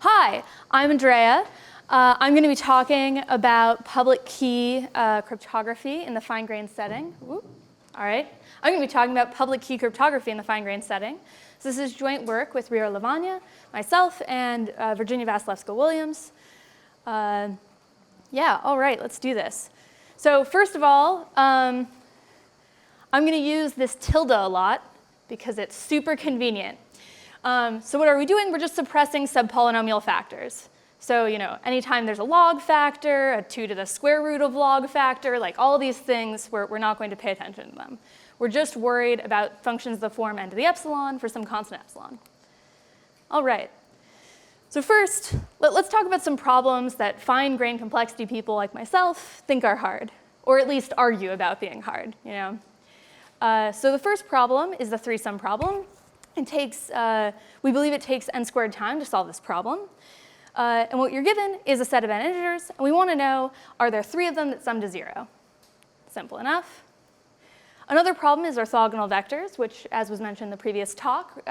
Hi, I'm Andrea. I'm going to be talking about public key cryptography in the fine-grained setting. Whoop. All right. I'm going to be talking about public key cryptography in the fine-grained setting. So this is joint work with Rio Lavagna, myself, and Virginia Vasilevska-Williams. Yeah, all right, let's do this. So first of all, I'm going to use this tilde a lot because it's super convenient. So what are we doing? We're just suppressing subpolynomial factors. So, anytime there's a log factor, a 2 to the square root of log factor, like all these things, we're not going to pay attention to them. We're just worried about functions of the form n to the epsilon for some constant epsilon. All right. So first, let's talk about some problems that fine-grained complexity people like myself think are hard, or at least argue about being hard. So the first problem is the threesome problem. We believe it takes n squared time to solve this problem. And what you're given is a set of n integers, and we want to know, are there 3 of them that sum to 0? Simple enough. Another problem is orthogonal vectors, which, as was mentioned in the previous talk,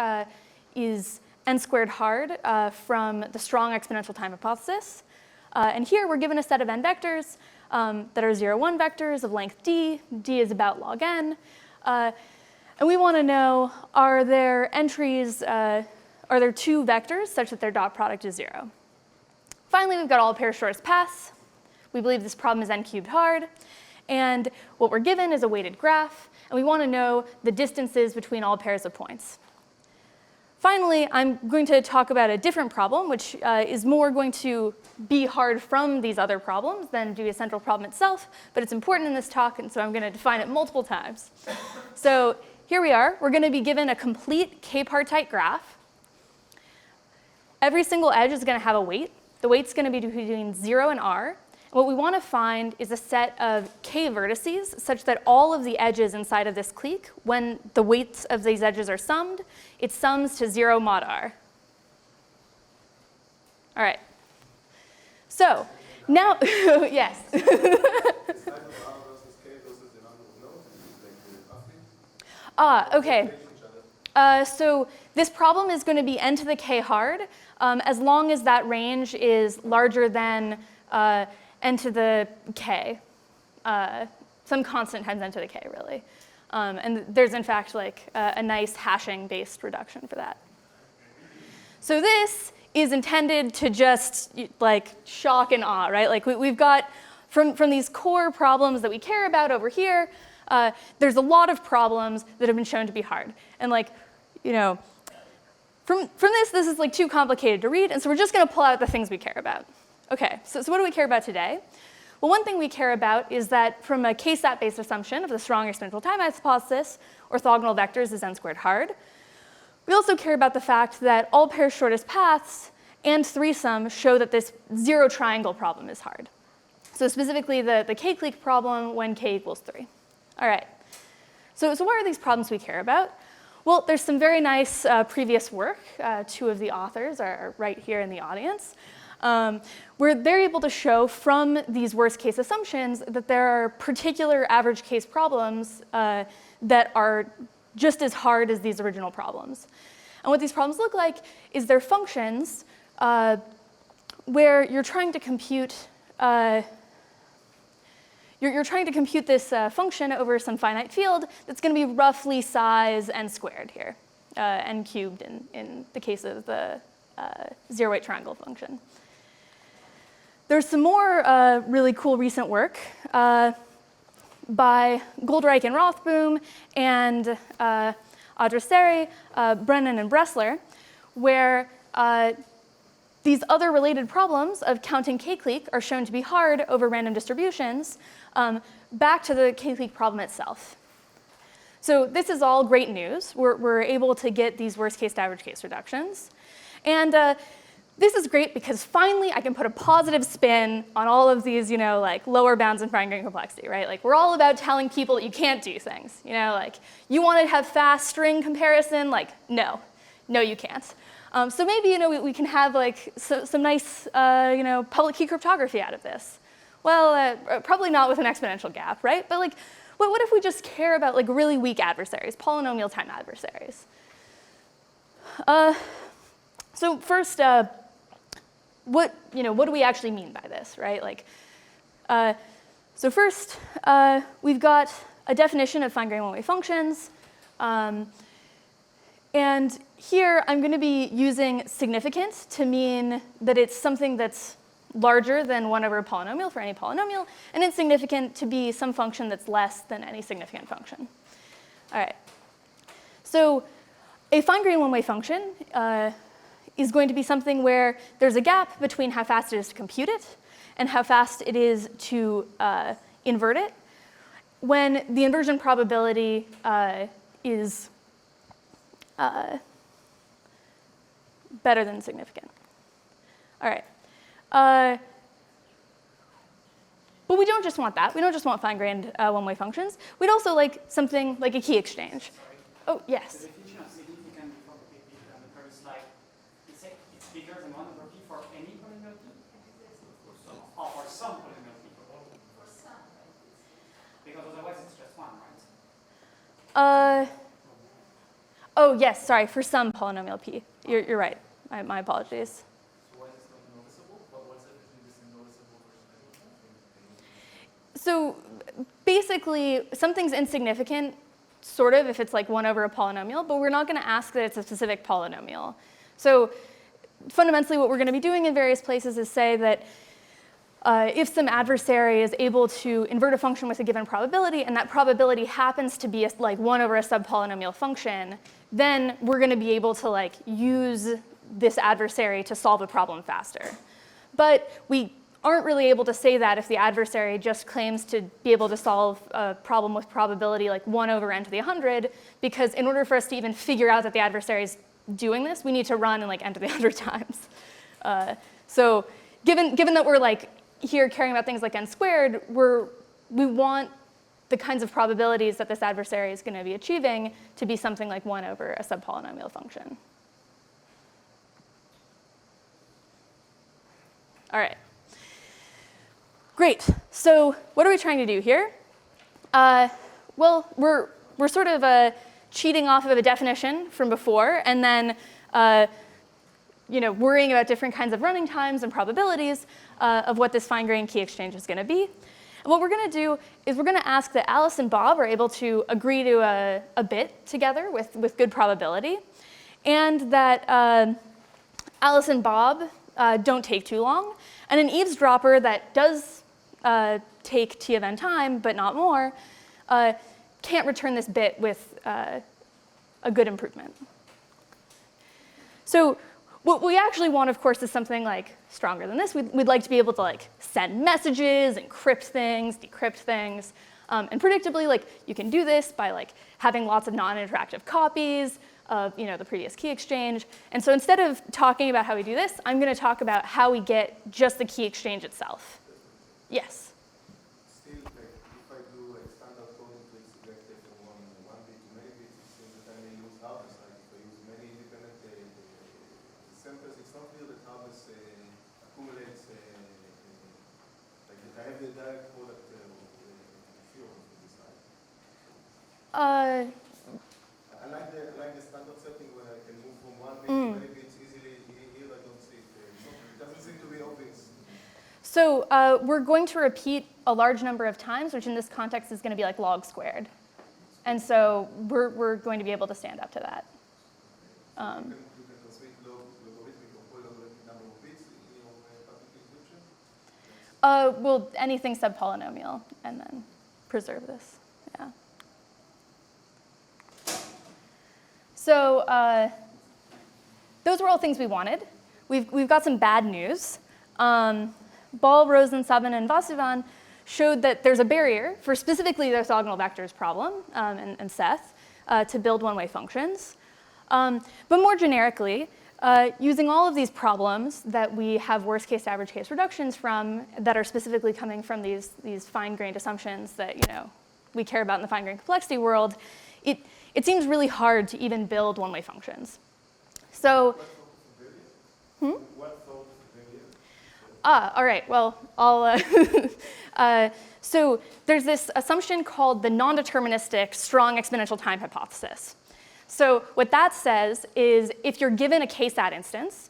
is n squared hard from the strong exponential time hypothesis. And here we're given a set of n vectors that are 0, 1 vectors of length d. D is about log n. And we want to know, are there entries, are there 2 vectors such that their dot product is 0? Finally, we've got all pairs shortest paths. We believe this problem is n cubed hard. And what we're given is a weighted graph. And we want to know the distances between all pairs of points. Finally, I'm going to talk about a different problem, which is more going to be hard from these other problems than do a central problem itself. But it's important in this talk, and so I'm going to define it multiple times. So here we are. We're going to be given a complete Kpartite graph. Every single edge is going to have a weight. The weight's going to be between 0 and r. And what we want to find is a set of k vertices such that all of the edges inside of this clique, when the weights of these edges are summed, it sums to 0 mod r. All right. So now, yes. OK. So this problem is going to be n to the k hard as long as that range is larger than n to the k, some constant times n to the k, really. And there's, in fact, like a nice hashing-based reduction for that. So this is intended to just like shock and awe, right? Like we've got, from these core problems that we care about over here, there's a lot of problems that have been shown to be hard. And from this is like too complicated to read, and so we're just going to pull out the things we care about. OK, so what do we care about today? Well, one thing we care about is that from a k-stat-based assumption of the strong exponential time hypothesis, orthogonal vectors is n squared hard. We also care about the fact that all pairs shortest paths and threesome show that this 0 triangle problem is hard. So specifically, the k-clique problem when k equals 3. All right. So what are these problems we care about? Well, there's some very nice previous work. 2 of the authors are right here in the audience, where they're able to show from these worst case assumptions that there are particular average case problems that are just as hard as these original problems. And what these problems look like is they're functions where you're trying to compute this function over some finite field that's going to be roughly size n squared here, n cubed in the case of the 0-weight triangle function. There's some more really cool recent work by Goldreich and Rothboom and Adressari, Brennan, and Bressler, where these other related problems of counting k-clique are shown to be hard over random distributions back to the k-clique problem itself. So this is all great news. We're able to get these worst case to average case reductions. And this is great because finally I can put a positive spin on all of these, like lower bounds in fine-grained complexity, right? Like we're all about telling people that you can't do things. Like you want to have fast string comparison, like no, you can't. So maybe we can have like some nice public key cryptography out of this. Well, probably not with an exponential gap, right? But like, what if we just care about like really weak adversaries, polynomial time adversaries? So first, what do we actually mean by this, right? Like, so first, we've got a definition of fine-grained one-way functions. And here, I'm going to be using significant to mean that it's something that's larger than 1 over a polynomial for any polynomial, and insignificant to be some function that's less than any significant function. All right. So a fine-grained one-way function is going to be something where there's a gap between how fast it is to compute it and how fast it is to invert it, when the inversion probability is better than significant. All right. But we don't just want that. We don't just want fine-grained one-way functions. We'd also like something like a key exchange. Oh, yes. The definition of significant before on the previous slide, it's bigger than 1 over p for any polynomial p? Or for some polynomial p? For some, right? Because otherwise it's just 1, right? Oh, yes, sorry, for some polynomial p. You're right. My apologies. So why is this not noticeable? What's the difference between noticeable versus So basically, something's insignificant, sort of, if it's like 1 over a polynomial, but we're not going to ask that it's a specific polynomial. So fundamentally, what we're going to be doing in various places is say that if some adversary is able to invert a function with a given probability, and that probability happens to be like 1 over a subpolynomial function, then we're going to be able to like use this adversary to solve a problem faster. But we aren't really able to say that if the adversary just claims to be able to solve a problem with probability like 1 over n to the 100, because in order for us to even figure out that the adversary is doing this, we need to run in like n to the 100 times. So given that we're like here caring about things like n squared, we want the kinds of probabilities that this adversary is going to be achieving to be something like 1 over a subpolynomial function. All right. Great. So what are we trying to do here? Well, we're sort of cheating off of a definition from before, and then worrying about different kinds of running times and probabilities of what this fine-grained key exchange is going to be. And what we're going to do is we're going to ask that Alice and Bob are able to agree to a bit together with good probability, and that Alice and Bob don't take too long, and an eavesdropper that does take t of n time, but not more, can't return this bit with a good improvement. So what we actually want, of course, is something like stronger than this. We'd like to be able to like send messages, encrypt things, decrypt things, and predictably, like you can do this by like having lots of non-interactive copies of the previous key exchange. And so instead of talking about how we do this, I'm going to talk about how we get just the key exchange itself. Yes. Still, like, if I do a standard coding to extract from one bit to many bits, it seems that I may use hardness. Like if I use many independent samples, it's not clear that hardness accumulates. Like if I have the direct product of few on this side. I like the standard setting where I can move from one bit to many bits easily. Here I don't see it. It doesn't seem to be obvious. So we're going to repeat a large number of times, which in this context is going to be like log squared. And so we're going to be able to stand up to that. You can transmit logarithmic or polynomial number of bits in your particle encryption? Well, anything subpolynomial, and then preserve this. Yeah. So those were all things we wanted. We've got some bad news. Ball, Rosen, Sabin, and Vasuvan showed that there's a barrier for specifically the orthogonal vectors problem, and Seth, to build one-way functions. But more generically, using all of these problems that we have worst-case, average-case reductions from that are specifically coming from these fine-grained assumptions that we care about in the fine-grained complexity world, it seems really hard to even build one-way functions. So, all right, well, so there's this assumption called the non-deterministic strong exponential time hypothesis. So what that says is if you're given a k-stat instance,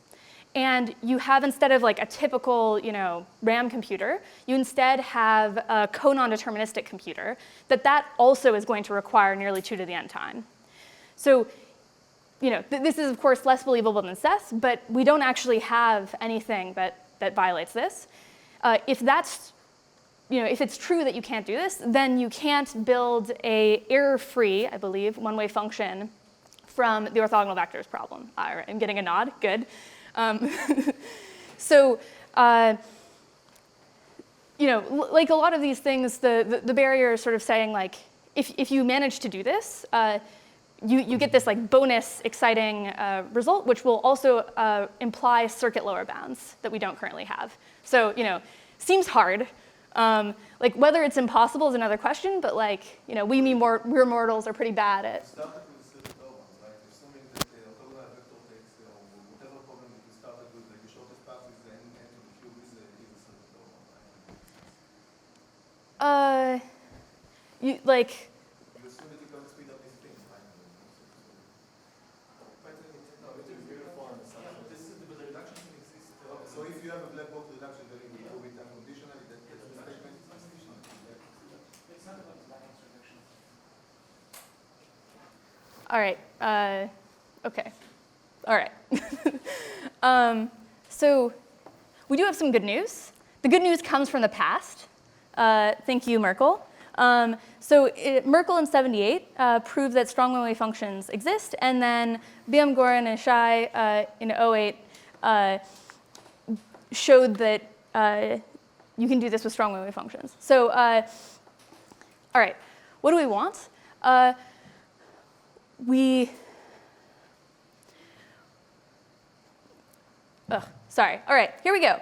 And you have, instead of like a typical RAM computer, you instead have a co-non-deterministic computer that also is going to require nearly 2 to the n time. So this is, of course, less believable than CES, but we don't actually have anything that violates this. If it's true that you can't do this, then you can't build a error-free, I believe, one-way function from the orthogonal vectors problem. I'm getting a nod, good. So, like a lot of these things, the barrier is sort of saying, like, if you manage to do this, you get this like bonus exciting result, which will also imply circuit lower bounds that we don't currently have. So, seems hard. Like whether it's impossible is another question, but like, we're mortals are pretty bad at. Started with circuit lower bounds, right? Assuming that the orthogonal vector takes whatever problem that you started with, like the shortest path is the n to the cube is a circuit lower bound, right? You like. You assume that you can speed up these things, right? No, it is uniform assumption. This is the reduction exists. So if you have a black box reduction, then you will prove it unconditionally. That's the statement. It's not about black box reduction. All right. OK. All right. So we do have some good news. The good news comes from the past. Thank you, Merkel. Merkel in '78 proved that strong one-way functions exist, and then Biamgoran and Shai in '08 showed that you can do this with strong one-way functions. So, all right, what do we want? Sorry. All right, here we go.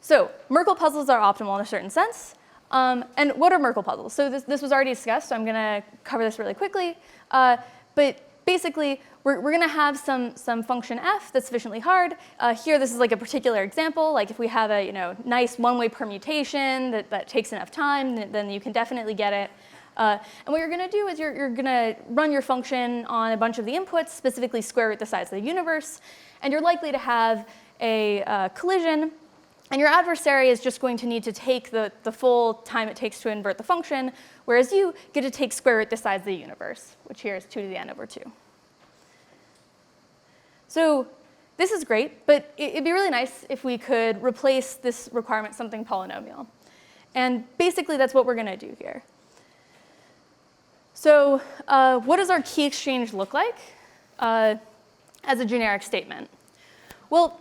So Merkel puzzles are optimal in a certain sense. And what are Merkel puzzles? So this was already discussed, so I'm going to cover this really quickly. But basically, we're going to have some function f that's sufficiently hard. Here, this is like a particular example. Like if we have a nice one-way permutation that takes enough time, then you can definitely get it. And what you're going to do is you're going to run your function on a bunch of the inputs, specifically square root the size of the universe. And you're likely to have a collision. And your adversary is just going to need to take the full time it takes to invert the function, whereas you get to take square root the size of the universe, which here is 2 to the n over 2. So this is great, but it'd be really nice if we could replace this requirement with something polynomial. And basically, that's what we're going to do here. So what does our key exchange look like as a generic statement? Well,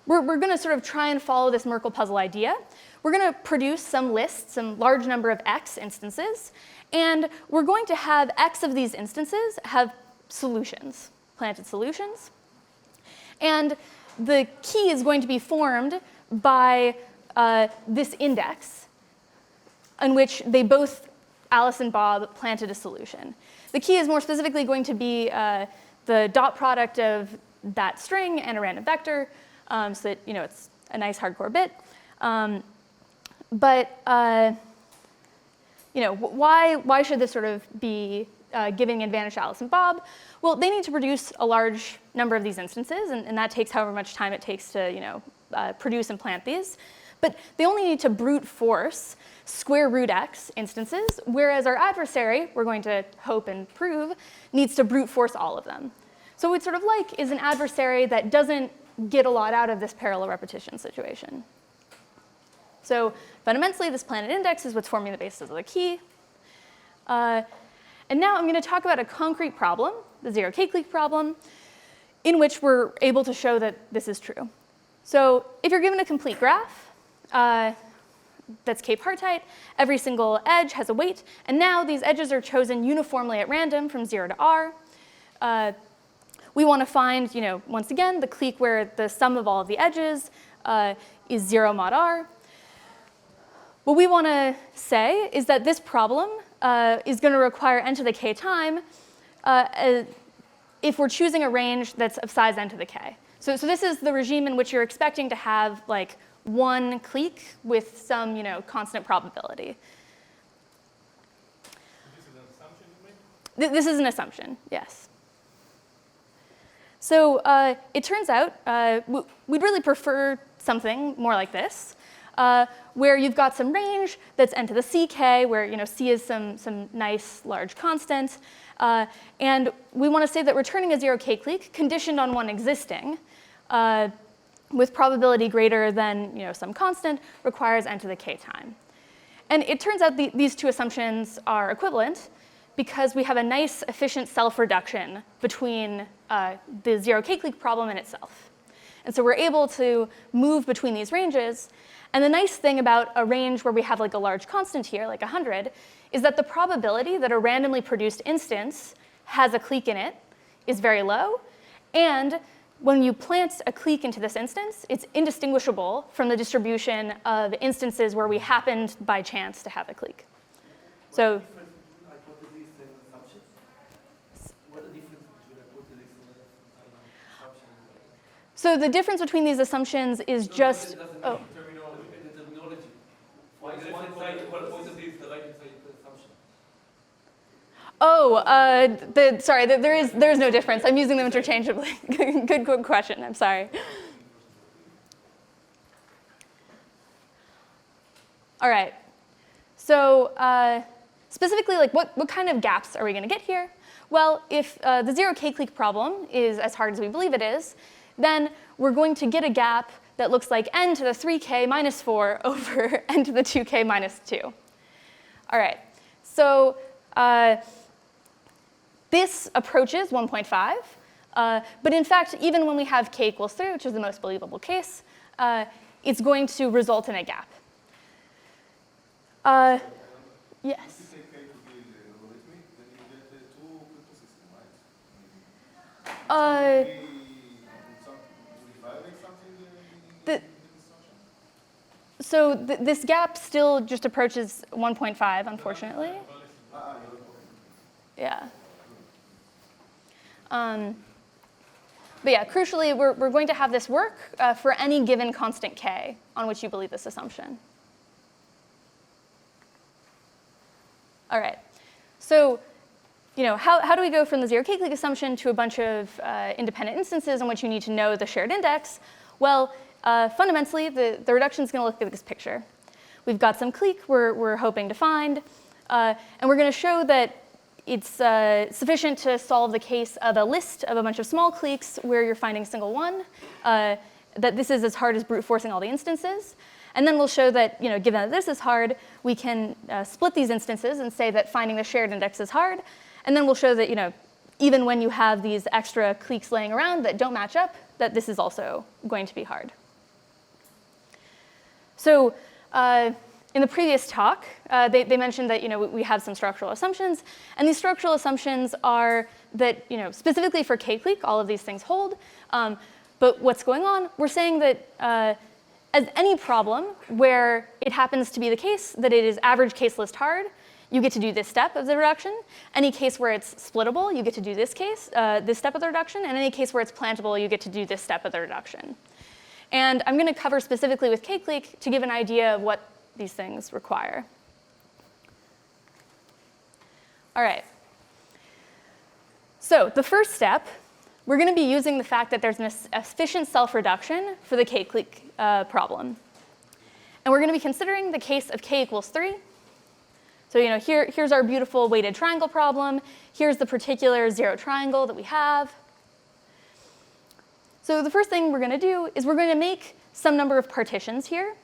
we're going to sort of try and follow this Merkel puzzle idea. We're going to produce some lists, some large number of x instances. And we're going to have x of these instances have solutions, planted solutions. And the key is going to be formed by this index in which they both, Alice and Bob, planted a solution. The key is more specifically going to be the dot product of that string and a random vector. So that it's a nice hardcore bit. Why should this sort of be giving advantage to Alice and Bob? Well, they need to produce a large number of these instances, and that takes however much time it takes to produce and plant these. But they only need to brute force square root x instances, whereas our adversary, we're going to hope and prove, needs to brute force all of them. So what we'd sort of like is an adversary that doesn't get a lot out of this parallel repetition situation. So fundamentally, this planted index is what's forming the basis of the key. And now I'm going to talk about a concrete problem, the 0k clique problem, in which we're able to show that this is true. So if you're given a complete graph that's Kpartite, every single edge has a weight. And now these edges are chosen uniformly at random from 0 to r. We want to find, once again, the clique where the sum of all of the edges is 0 mod r. What we want to say is that this problem is going to require n to the k time if we're choosing a range that's of size n to the k. So this is the regime in which you're expecting to have like one clique with some constant probability. This is an assumption you make? This is an assumption, yes. So it turns out we'd really prefer something more like this, where you've got some range that's n to the ck, where c is some nice large constant. And we want to say that returning a 0 k-clique conditioned on one existing with probability greater than some constant requires n to the k time. And it turns out these two assumptions are equivalent because we have a nice efficient self-reduction between the 0 k-clique problem and itself. And so we're able to move between these ranges. And the nice thing about a range where we have like a large constant here, like 100, is that the probability that a randomly produced instance has a clique in it is very low. And when you plant a clique into this instance, it's indistinguishable from the distribution of instances where we happened by chance to have a clique. So So the difference between these assumptions is just, oh. Sorry, there is no difference. I'm using them interchangeably. Good question. I'm sorry. All right. So specifically, like what kind of gaps are we going to get here? Well, if the 0 k-clique problem is as hard as we believe it is, then we're going to get a gap that looks like n to the 3k minus 4 over n to the 2k minus 2. All right. So this approaches 1.5. But in fact, even when we have k equals 3, which is the most believable case, it's going to result in a gap. Yes? This gap still just approaches 1.5, unfortunately. Yeah. But yeah, crucially, we're going to have this work for any given constant k on which you believe this assumption. All right. So, how do we go from the 0 k-clique assumption to a bunch of independent instances on which you need to know the shared index? Well, fundamentally, the reduction is going to look like this picture. We've got some clique we're hoping to find, and we're going to show that it's sufficient to solve the case of a list of a bunch of small cliques where you're finding a single one, that this is as hard as brute forcing all the instances. And then we'll show that, given that this is hard, we can split these instances and say that finding the shared index is hard. And then we'll show that, even when you have these extra cliques laying around that don't match up, that this is also going to be hard. So in the previous talk, they mentioned that we have some structural assumptions. And these structural assumptions are that specifically for k-clique, all of these things hold. But what's going on? We're saying that as any problem where it happens to be the case that it is average case list hard, you get to do this step of the reduction. Any case where it's splittable, you get to do this step of the reduction. And any case where it's plantable, you get to do this step of the reduction. And I'm going to cover specifically with k-clique to give an idea of what these things require. All right. So the first step, we're going to be using the fact that there's an efficient self-reduction for the k-clique problem. And we're going to be considering the case of k equals 3. So here's our beautiful weighted triangle problem. Here's the particular 0 triangle that we have. So the first thing we're going to do is we're going to make some number of partitions here.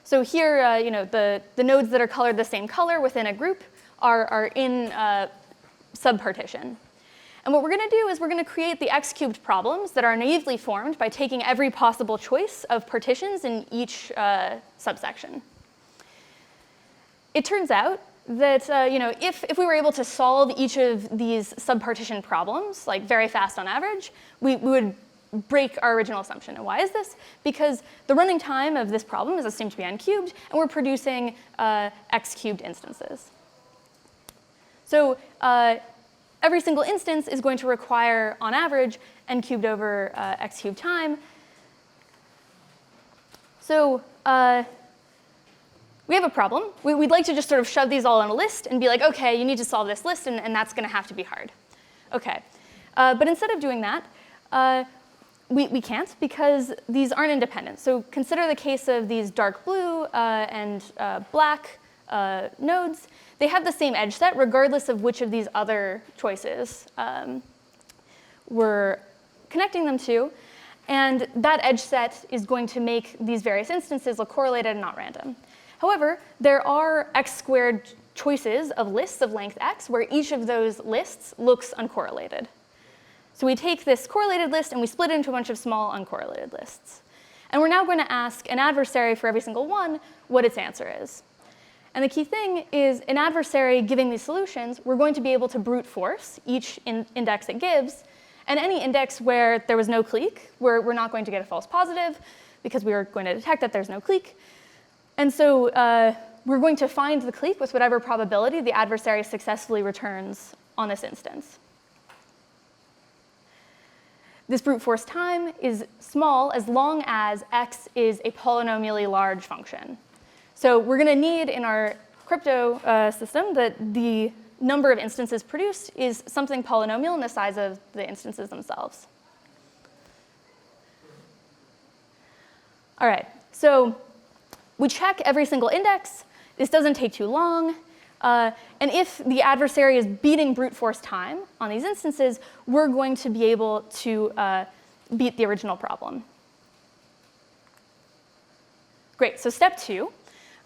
So here, the nodes that are colored the same color within a group are in subpartition. And what we're going to do is we're going to create the x-cubed problems that are naively formed by taking every possible choice of partitions in each subsection. It turns out that if we were able to solve each of these subpartition problems, like very fast on average, we would break our original assumption. And why is this? Because the running time of this problem is assumed to be n cubed, and we're producing x cubed instances. So every single instance is going to require, on average, n cubed over x cubed time. So we have a problem. We'd like to just sort of shove these all on a list and be like, OK, you need to solve this list, and that's going to have to be hard. OK. But instead of doing that, We can't because these aren't independent. So consider the case of these dark blue and black nodes. They have the same edge set regardless of which of these other choices we're connecting them to. And that edge set is going to make these various instances look correlated and not random. However, there are x squared choices of lists of length x where each of those lists looks uncorrelated. So we take this correlated list and we split it into a bunch of small uncorrelated lists. And we're now going to ask an adversary for every single one what its answer is. And the key thing is an adversary giving these solutions, we're going to be able to brute force each index it gives. And any index where there was no clique, we're not going to get a false positive because we are going to detect that there's no clique. And so we're going to find the clique with whatever probability the adversary successfully returns on this instance. This brute force time is small as long as x is a polynomially large function. So we're going to need in our crypto system that the number of instances produced is something polynomial in the size of the instances themselves. All right, so we check every single index. This doesn't take too long. And if the adversary is beating brute force time on these instances, we're going to be able to beat the original problem. Great, so step 2.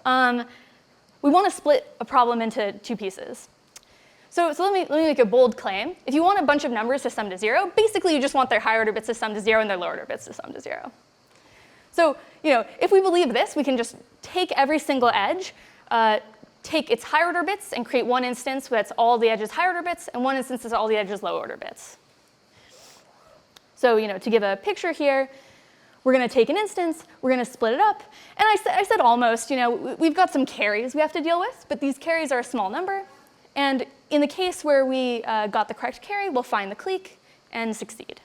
We want to split a problem into 2 pieces. So let me make a bold claim. If you want a bunch of numbers to sum to 0, basically you just want their higher order bits to sum to 0 and their lower order bits to sum to 0. So if we believe this, we can just take every single edge, take its higher order bits and create one instance that's all the edges higher order bits and one instance that's all the edges low order bits. So to give a picture here, we're going to take an instance, we're going to split it up, and I said almost, we've got some carries we have to deal with, but these carries are a small number, and in the case where we got the correct carry, we'll find the clique and succeed.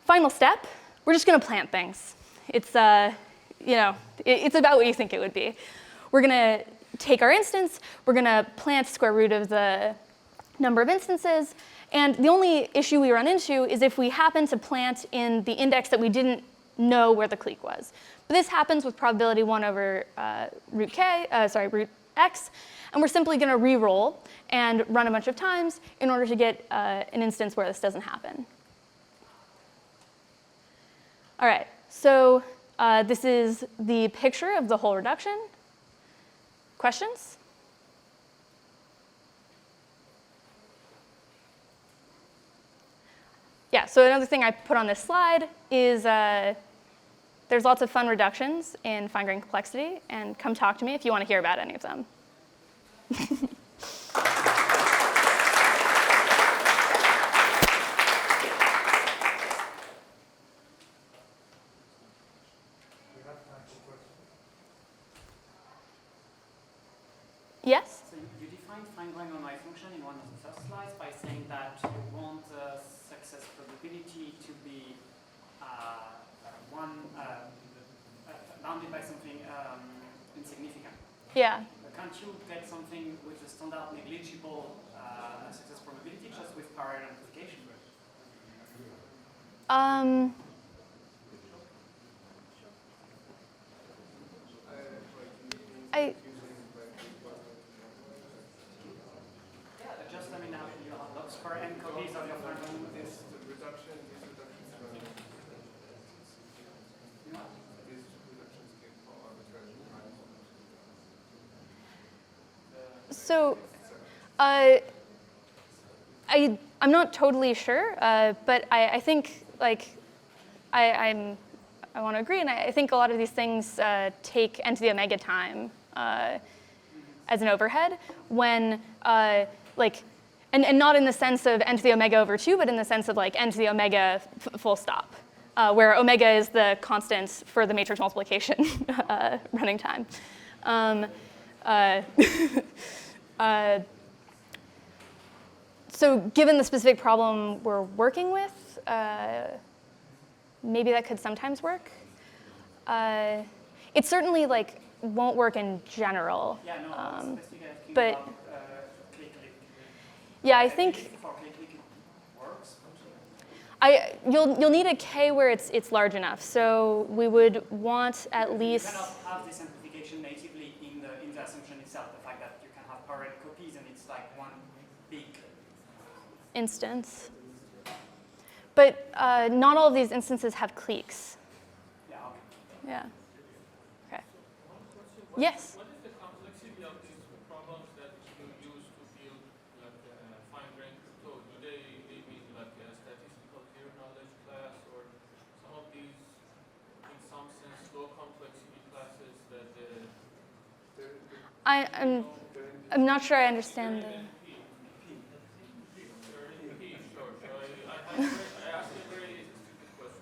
Final step, we're just going to plant things. It's it's about what you think it would be. We're going to take our instance, we're going to plant square root of the number of instances, and the only issue we run into is if we happen to plant in the index that we didn't know where the clique was. But this happens with probability 1 over root x, and we're simply going to re-roll and run a bunch of times in order to get an instance where this doesn't happen. All right, so this is the picture of the whole reduction. Questions? Yeah, so another thing I put on this slide is there's lots of fun reductions in fine-grained complexity, and come talk to me if you want to hear about any of them. Yes? So you defined fine-grained Oneway function in one of the first slides by saying that you want the success probability to be bounded by something insignificant. Yeah. Can't you get something with a standard negligible success probability just with parallel amplification? You have logs for n copies of your function. This reduction can fall arbitrarily. So I'm not totally sure, but I think I want to agree, and I think a lot of these things take n to the omega time as an overhead when and not in the sense of n to the omega over 2, but in the sense of n to the omega full stop, where omega is the constant for the matrix multiplication running time. So given the specific problem we're working with, maybe that could sometimes work. It certainly won't work in general. Yeah, no, but Yeah, I think for clique it works. you'll need a k where it's large enough. So we would want at least. You cannot have this amplification natively in the assumption itself. The fact that you can have parallel copies and it's like one big instance. But not all of these instances have cliques. Yeah. Okay. Yeah. Okay. Yes. What is the complexity of these problems that you use to build like fine-grained crypto? Do they mean like a statistical zero knowledge class, or some of these, in some sense, low complexity classes that I'm not sure I understand. Sure. I asked a very stupid question.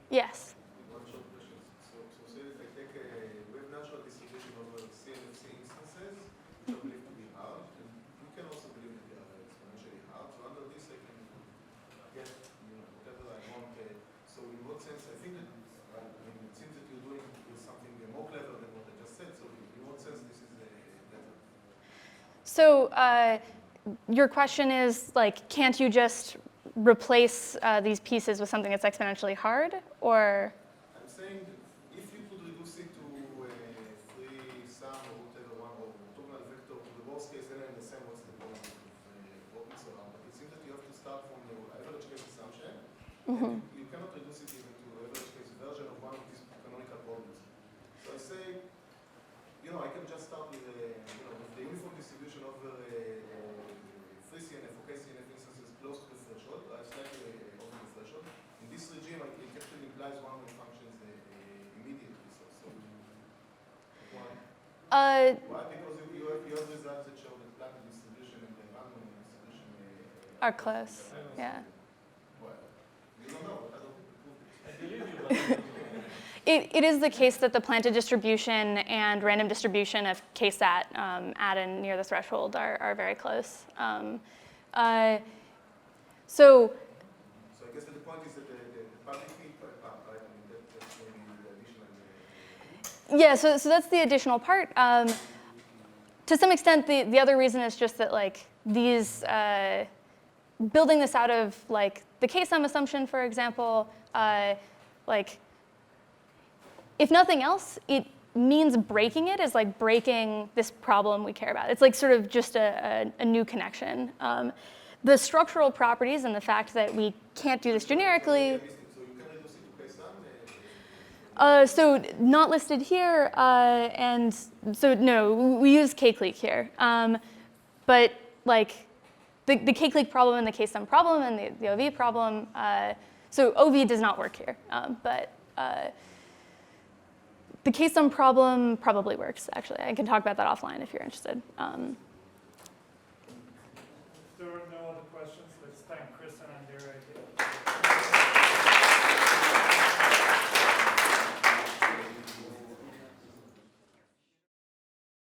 Yes. One short question. So say if I take we have natural distribution over CNFC instances, which I believe to be hard, and we can also believe that they are exponentially hard. So under this, I can get whatever I want. So in what sense? I think that it seems that you're doing something more clever than what I just said. So in what sense this is better? So your question is like, can't you just replace these pieces with something that's exponentially hard, or? I'm saying that if you could reduce it to Threesome or whatever one or orthogonal vector to the worst case, then I understand what's the point of working so hard. But it seems that you have to start from your average case assumption. And you cannot reduce it even to average case version of one of these canonical problems. So I say, I can just start with with the uniform distribution over 3CNF or KCNF instances close to the threshold. I slightly over the threshold. In this regime, it actually implies one-way functions immediately. So why? Why? Because you have results that show that planar distribution and the random distribution Are close. Yeah. Well, you don't know, but I don't prove it. I believe you, but It is the case that the planted distribution and random distribution of Ksat at and near the threshold are very close. So I guess that the point is that the public key part, right? I mean, that's maybe the additional. yeah, so that's the additional part. To some extent, the other reason is just that like these building this out of like the K-sum assumption, for example, like if nothing else, it means breaking it is like breaking this problem we care about. It's like sort of just a new connection. The structural properties and the fact that we can't do this generically. So you can reduce it to K-sum? So not listed here, and so no, we use K-clique here. But like the K-clique problem and the K-sum problem and the OV problem, so OV does not work here, but the K-sum problem probably works, actually. I can talk about that offline if you're interested. If there are no other questions, let's thank Chris and Andrea again.